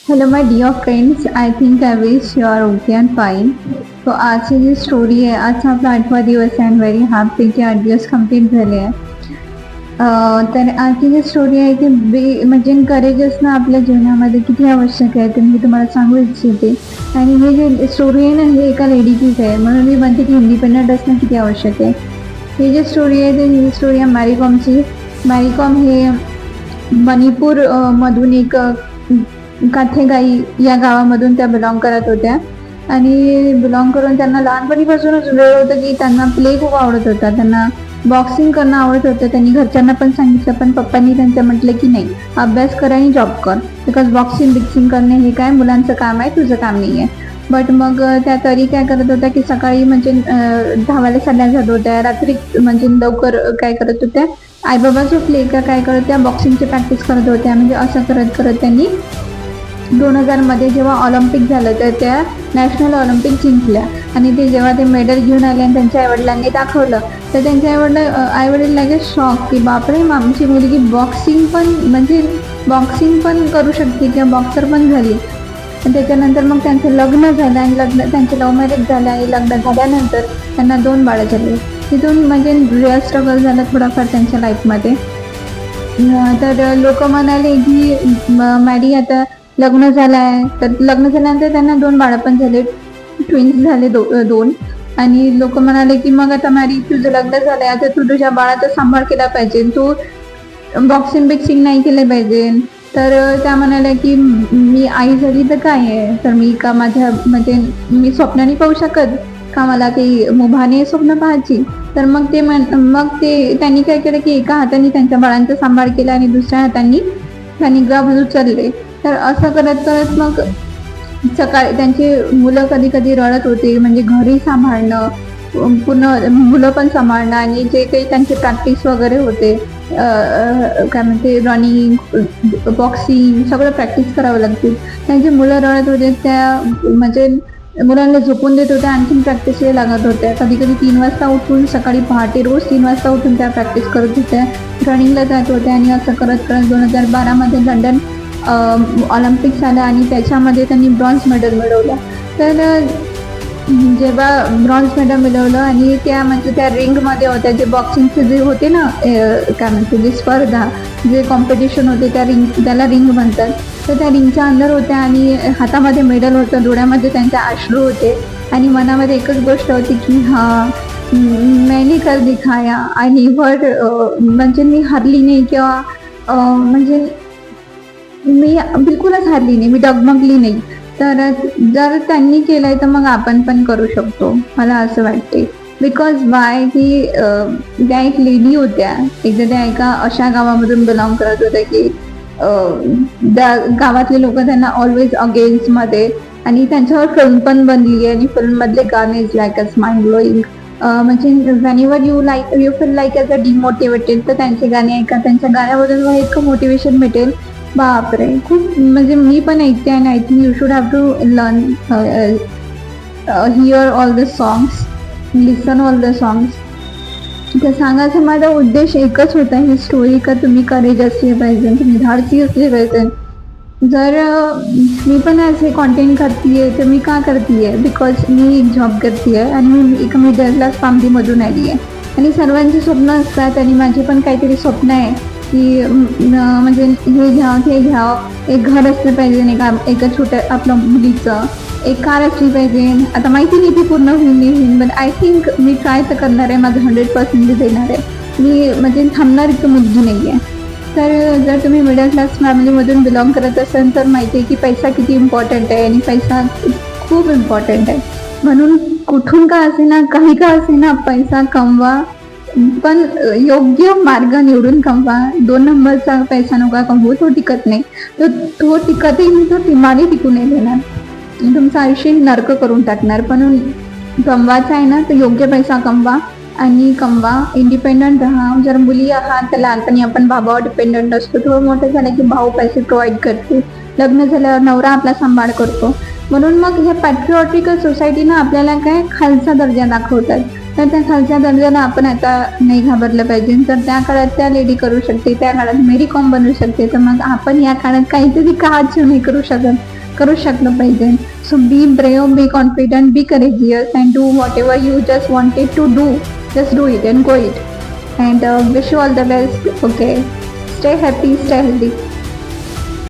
Hello my dear friends, I think I wish you are okay and fine. तो आजची जी story आहे, आजचा आपला 8वा दिवस आहे अँड व्हेरी हॅपी की 8 दिवस कंप्लीट झाले आहे. तर आजची जी स्टोरी आहे ती म्हणजे करेज असणं आपल्या जीवनामध्ये किती आवश्यक आहे ते मी तुम्हाला सांगू इच्छिते. आणि हे जे स्टोरी आहे ना, हे एका लेडीचीच आहे, म्हणून मी म्हणते की इंडिपेंडंट असणं किती आवश्यक आहे. ही जी स्टोरी आहे ही स्टोरी आहे मॅरी कॉमची. मॅरी कॉम हे मणिपूर मधून एक काथेगाई या गावामधून त्या बिलॉंग करत होत्या. आणि बिलॉंग करून त्यांना लहानपणीपासूनच वेळ होतं की त्यांना प्ले खूप आवडत होता, त्यांना बॉक्सिंग करणं आवडत होतं. त्यांनी घरच्यांना पण सांगितलं, पण पप्पांनी त्यांच्या म्हटलं की नाही, अभ्यास कर आणि जॉब कर, बिकॉज बॉक्सिंग करणे हे काय मुलांचं काम आहे, तुझं काम नाही आहे. बट मग त्या तरी काय करत होत्या की सकाळी म्हणजे धावायला चालल्या जात होत्या, रात्री म्हणजे लवकर काय करत होत्या, आईबाबा झोपले का काय करत त्या बॉक्सिंगची प्रॅक्टिस करत होत्या. म्हणजे असं करत करत त्यांनी 2000 मध्ये जेव्हा ऑलिम्पिक झालं तर त्या नॅशनल ऑलिम्पिक जिंकल्या. आणि ते जेव्हा ते मेडल घेऊन आले आणि त्यांच्या आईवडिलांनी दाखवलं तर त्यांच्या आईवडील लगेच शॉक की बापरे, आमची मुलगी बॉक्सिंग पण करू शकते किंवा बॉक्सर पण झाली. आणि त्याच्यानंतर मग त्यांचं लग्न झालं आणि त्यांचं लव्ह मॅरेज झालं आणि लग्न झाल्यानंतर त्यांना 2 बाळं झाली. तिथून म्हणजे रिअल स्ट्रगल झालं थोडाफार त्यांच्या लाईफमध्ये. तर लोक म्हणाले की मॅडी आता लग्न झालं आहे, तर लग्न झाल्यानंतर त्यांना 2 बाळं पण झाले, ट्विन्स झाले 2. आणि लोक म्हणाले की मग आता मॅरी, तुझं लग्न झालंय, आता तू तुझ्या बाळाचा सांभाळ केला पाहिजे, तू बिक्सिंग नाही केलं पाहिजे. तर त्या म्हणाल्या की मी आई झाली तर काय आहे, तर मी का माझ्या म्हणजे मी स्वप्नाने पाहू शकत का, मला काही मुभाने स्वप्न पाहायची. तर मग त्यांनी काय केलं की एका हाताने त्यांच्या बाळांचा सांभाळ केला आणि दुसऱ्या हाताने त्यांनी ग्लव्ज उचलले. तर असं करत करत मग सकाळी त्यांची मुलं कधी कधी रडत होते, म्हणजे घरी सांभाळणं, पूर्ण मुलं पण सांभाळणं आणि जे काही त्यांचे प्रॅक्टिस वगैरे होते, काय म्हणते रनिंग, बॉक्सिंग, सगळं प्रॅक्टिस करावं लागते. त्यांची मुलं रडत होते, त्या म्हणजे मुलांना झोपून देत होत्या, आणखीन प्रॅक्टिसला लागत होत्या. कधी कधी 3 वाजता उठून सकाळी पहाटे रोज 3 वाजता उठून त्या प्रॅक्टिस करत होत्या, रनिंगला जात होत्या. आणि असं करत करत 2012 लंडन ऑलिम्पिक्स आलं आणि त्याच्यामध्ये त्यांनी ब्रॉन्झ मेडल मिळवलं. तर जेव्हा ब्रॉन्झ मेडल मिळवलं आणि त्या म्हणजे त्या रिंगमध्ये होत्या, जे बॉक्सिंगचे जे होते ना, काय म्हणते जे स्पर्धा, जे कॉम्पिटिशन होते, त्याला रिंग म्हणतात. तर त्या रिंगच्या अंदर होत्या आणि हातामध्ये मेडल होतं, डोळ्यामध्ये त्यांच्या अश्रू होते आणि मनामध्ये एकच गोष्ट होती की मैंने कर दिखाया. आणि म्हणजे मी हरली नाही किंवा म्हणजे मी बिलकुलच हारली नाही, मी डगमगली नाही. तर जर त्यांनी केलंय तर मग आपण पण करू शकतो, मला असं वाटते. बिकॉज बाय की त्या एक लेडी होत्या, एकदा त्या एका अशा गावामधून बिलॉंग करत होत्या की त्या गावातले लोक त्यांना ऑलवेज अगेन्स्ट मध्ये. आणि त्यांच्यावर फिल्म पण बनली आणि फिल्म मधले गाणे is like as mind blowing. म्हणजे whenever you feel like as a demotivated, तर त्यांचे गाणे ऐका, त्यांच्या गाण्यामधून इतकं मोटिवेशन भेटेल, बापरे. खूप म्हणजे मी पण ऐकते आणि I think you should have to learn, hear all the songs, listen all the songs. तर सांगायचा माझा उद्देश एकच होता, ही स्टोरी का तुम्ही करेज असले पाहिजे, तुम्ही धाडसी असले पाहिजे. जर मी पण असे कॉन्टेंट करते तर मी का करते, बिकॉज मी एक जॉब करते आणि मी एका मिडल क्लास फॅमिलीमधून आली आहे. आणि सर्वांची स्वप्न असतात आणि माझी पण काहीतरी स्वप्न आहे की म्हणजे हे घ्यावं ते घ्यावं, एक घर असलं पाहिजे, एका छोट्या आपल्या मुलीचं एक कार असली पाहिजे. आता माहिती नाही ती पूर्ण होईल, but I think me try तर करणार आहे, माझं 100% देणार आहे. मी म्हणजे थांबणार इतकं मुलगी नाही आहे. तर जर तुम्ही मिडल क्लास फॅमिलीमधून बिलॉंग करत असाल तर माहिती आहे की पैसा किती इम्पॉर्टंट आहे आणि पैसा खूप इम्पॉर्टंट आहे. म्हणून कुठून का असेना, काही का असेना, पैसा कमवा, पण योग्य मार्ग निवडून कमवा. 2 नंबरचा पैसा नका कमवू, तो टिकत नाही. तो टिकतही नाही, तो तिमाने टिकू नाही देणार, तुमचं आयुष्य नर्क करून टाकणार. पण कमवायचा आहे ना, तर योग्य पैसा कमवा आणि इंडिपेंडंट राहा. जर मुली आहात तर लहानपणी आपण भावावर डिपेंडंट असतो, थोडं मोठं झालं की भाऊ पैसे प्रोव्हाइड करते, लग्न झाल्यावर नवरा आपला सांभाळ करतो. म्हणून मग हे पॅट्रिऑटिकल सोसायटीनं आपल्याला काय खालचा दर्जा दाखवतात. तर त्या खालच्या दर्जाला आपण आता नाही घाबरलं पाहिजे. तर त्या काळात त्या लेडी करू शकते, त्या काळात मेरी कॉम बनवू शकते, तर मग आपण या काळात काहीतरी का अचीव नाही करू शकत. करू शकलं पाहिजे. So be brave, be confident, be courageous and do whatever you just wanted to do. Just do it and go it. And wish you all the best. Okay, stay happy, stay healthy.